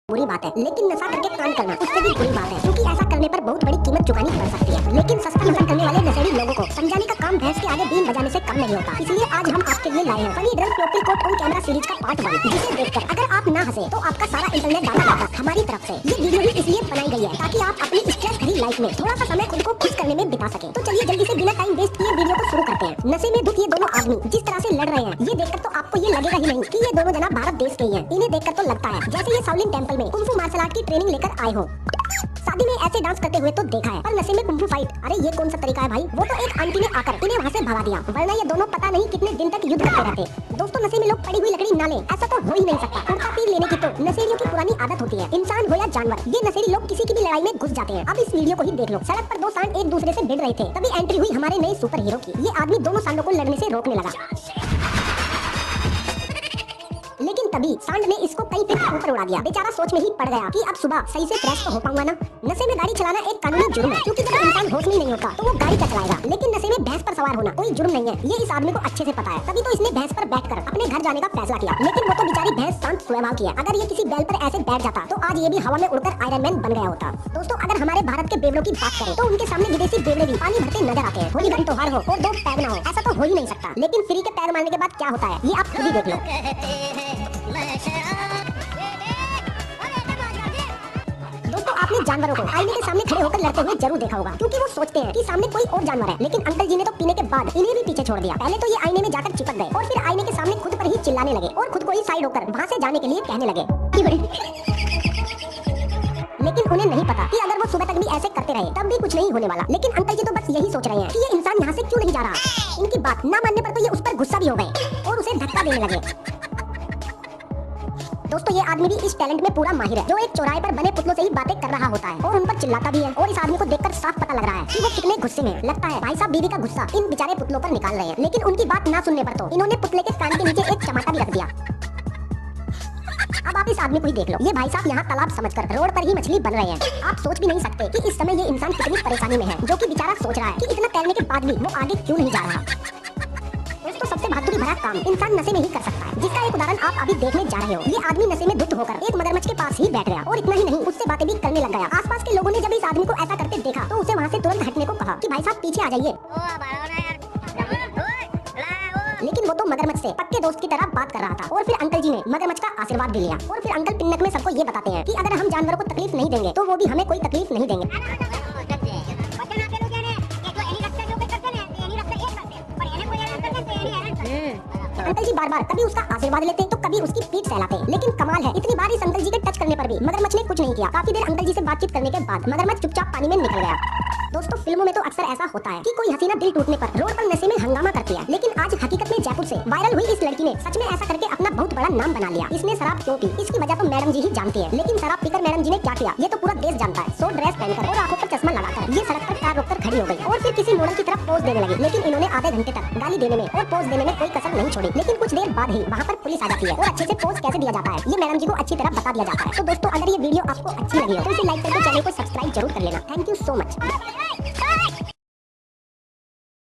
बुरी बात है, लेकिन नशा करके कांड करना उससे भी बुरी बात है, क्योंकि ऐसा करने पर बहुत बड़ी कीमत चुकानी पड़ सकती है। लेकिन सस्ता नशा करने वाले नशेड़ी लोगों को समझाने का काम भैंस के आगे बीन बजाने से कम नहीं होता। इसलिए आज हम आपके लिए लाए हैं फनी ड्रग टोपी कोट ऑन कैमरा सीरीज का पार्ट 1, जिसे देखकर अगर आप ना हंसे तो आपका सारा इंटरनेट डाटा वापस हमारी तरफ से। ये वीडियो ही इसलिए बनाई गई है ताकि आप अपनी स्ट्रेस भरी लाइफ में थोड़ा सा समय खुद को खुश करने में बिता सके। तो चलिए जल्दी से बिना टाइम वेस्ट किए वीडियो को शुरू करते हैं। नशे में धुत ये दोनों आदमी जिस तरह से लड़ रहे हैं, ये देखकर तो आपको ये लगेगा ही नहीं कि ये दोनों जना भारत देश के ही हैं। इन्हें देखकर तो लगता है जैसे ये शाओलिन टेंपल में कुंग फू मार्शल आर्ट की ट्रेनिंग लेकर आए हो। शादी में ऐसे डांस करते हुए तो देखा है, पर नशे में कुंग फू फाइट, अरे ये कौन सा तरीका है भाई। वो तो एक आंटी ने आकर इन्हें वहाँ से भगा दिया, वरना ये दोनों पता नहीं कितने दिन तक युद्ध करते रहते। दोस्तों नशे में लोग पड़ी हुई लकड़ी ना लें, ऐसा तो हो ही नहीं सकता। कुर्ता पीर लेने की तो नशेड़ियों की पुरानी आदत होती है, इंसान हो या जानवर, ये नशेड़ी लोग किसी की भी लड़ाई में घुस जाते हैं। अब इस वीडियो को ही देख लो। सड़क पर दो सांड एक दूसरे से भिड़ रहे थे, तभी एंट्री हुई हमारे नए सुपर हीरो की। ये आदमी दोनों सांडों को लड़ने से रोकने लगा, लेकिन तभी सांड ने इसको कई फीट ऊपर उड़ा दिया। बेचारा सोच में ही पड़ गया कि अब सुबह सही से फ्रेश तो हो पाऊंगा ना। नशे में गाड़ी चलाना एक कानूनी जुर्म है, क्योंकि जब इंसान होश में नहीं होता तो वो गाड़ी क्या चलाएगा। लेकिन नशे में भैंस पर सवार होना कोई जुर्म नहीं है, ये इस आदमी को अच्छे से पता है। तभी तो इसने भैंस पर बैठकर अपने घर जाने का फैसला किया। लेकिन वो तो बेचारी भैंस शांत स्वभाव की है, अगर ये किसी बैल पर ऐसे बैठ जाता तो आज ये भी हवा में उड़कर आयरन मैन बन गया होता। दोस्तों अगर हमारे भारत के बेवड़ों की बात करें तो उनके सामने विदेशी बेवड़े भी पानी भरते नजर आते हैं। होली का त्योहार हो और दो पैग ना हो, ऐसा तो हो ही नहीं सकता। लेकिन फ्री के पैग मारने के बाद क्या होता है ये आप खुद ही देख लो। दोस्तों आपने जानवरों को आईने के सामने खड़े होकर लड़ते हुए जरूर देखा होगा, क्योंकि वो सोचते हैं कि सामने कोई और जानवर है। लेकिन अंकल जी ने तो पीने के बाद इन्हें भी पीछे छोड़ दिया। पहले तो ये आईने में जाकर चिपक गए और फिर आईने के सामने खुद पर ही चिल्लाने लगे और खुद को ही साइड होकर वहाँ से जाने के लिए कहने लगे। लेकिन उन्हें नहीं पता कि अगर वो सुबह तक भी ऐसे करते रहे तब भी कुछ नहीं होने वाला। लेकिन अंकल जी तो बस यही सोच रहे हैं कि ये इंसान यहाँ से क्यों नहीं जा रहा। इनकी बात ना मानने पर तो ये उस पर गुस्सा भी हो गए और उसे धक्का देने लगे। दोस्तों ये आदमी भी इस टैलेंट में पूरा माहिर है, जो एक चौराहे पर बने पुतलों से ही बातें कर रहा होता है और उन पर चिल्लाता भी है। और इस आदमी को देखकर साफ पता लग रहा है कि वो कितने गुस्से में। लगता है भाई साहब बीवी का गुस्सा इन बेचारे पुतलों पर निकाल रहे हैं। लेकिन उनकी बात ना सुनने पर तो इन्होंने पुतले के कान के नीचे एक चमाटा भी रख दिया। अब आप इस आदमी को ही देख लो, ये भाई साहब यहाँ तालाब समझकर रोड पर ही मछली बन रहे हैं। आप सोच भी नहीं सकते कि इस समय ये इंसान कितनी परेशानी में है, जो कि बेचारा सोच रहा है कि इतना तैरने के बाद भी वो आगे क्यों नहीं जा रहा। दोस्तों सबसे बहादुरी भरा काम इंसान नशे में ही कर सकता है, जिसका एक उदाहरण आप अभी देखने जा रहे हो। ये आदमी नशे में धुत होकर एक मगरमच्छ के पास ही बैठ गया और इतना ही नहीं उससे बातें भी करने लग गया। आसपास के लोगों ने जब इस आदमी को ऐसा करते देखा तो उसे वहाँ से तुरंत हटने को कहा कि भाई साहब पीछे आ जाइए। लेकिन वो तो मगरमच्छ से पक्के दोस्त की तरह बात कर रहा था। और फिर अंकल जी ने मगरमच्छ का आशीर्वाद भी लिया। और फिर अंकल पिन्नक में सबको ये बताते हैं कि अगर हम जानवरों को तकलीफ नहीं देंगे तो वो भी हमें कोई तकलीफ नहीं देंगे। अंकल जी बार बार कभी उसका आशीर्वाद लेते तो कभी उसकी पीठ सहलाते। लेकिन कमाल है, इतनी बार इस अंकल जी के टच करने पर भी मगरमच्छ ने कुछ नहीं किया। काफी देर अंकल जी से बातचीत करने के बाद मगरमच्छ चुपचाप पानी में निकल गया। दोस्तों फिल्मों में तो अक्सर ऐसा होता है कि कोई हसीना दिल टूटने पर रोड पर नशे में हंगामा करती है। लेकिन आज हकीकत में जयपुर से वायरल हुई इस लड़की ने सच में ऐसा करके अपना बहुत बड़ा नाम बना लिया। इसने शराब क्यों पी, इसकी वजह तो मैडम जी ही जानती है। लेकिन शराब पीकर मैडम जी ने क्या किया ये तो पूरा देश जानता है। शॉर्ट ड्रेस पहनकर और आंखों पर चश्मा लगाकर ये सड़क पर कार रोककर खड़ी हो गई और फिर किसी मॉडल की तरफ पोज देने लगी। लेकिन इन्होंने आधे घंटे तक गाली देने में और पोज देने में कोई कसर नहीं छोड़ी। लेकिन कुछ देर बाद ही वहाँ पर पुलिस आ जाती है और अच्छे से पोज कैसे दिया जाता है ये मैडम जी को अच्छी तरह बता दिया जाता है। तो दोस्तों अगर ये वीडियो आपको अच्छी लगी हो तो इसे लाइक करके चैनल को सब्सक्राइब जरूर कर लेना। Thank you so much.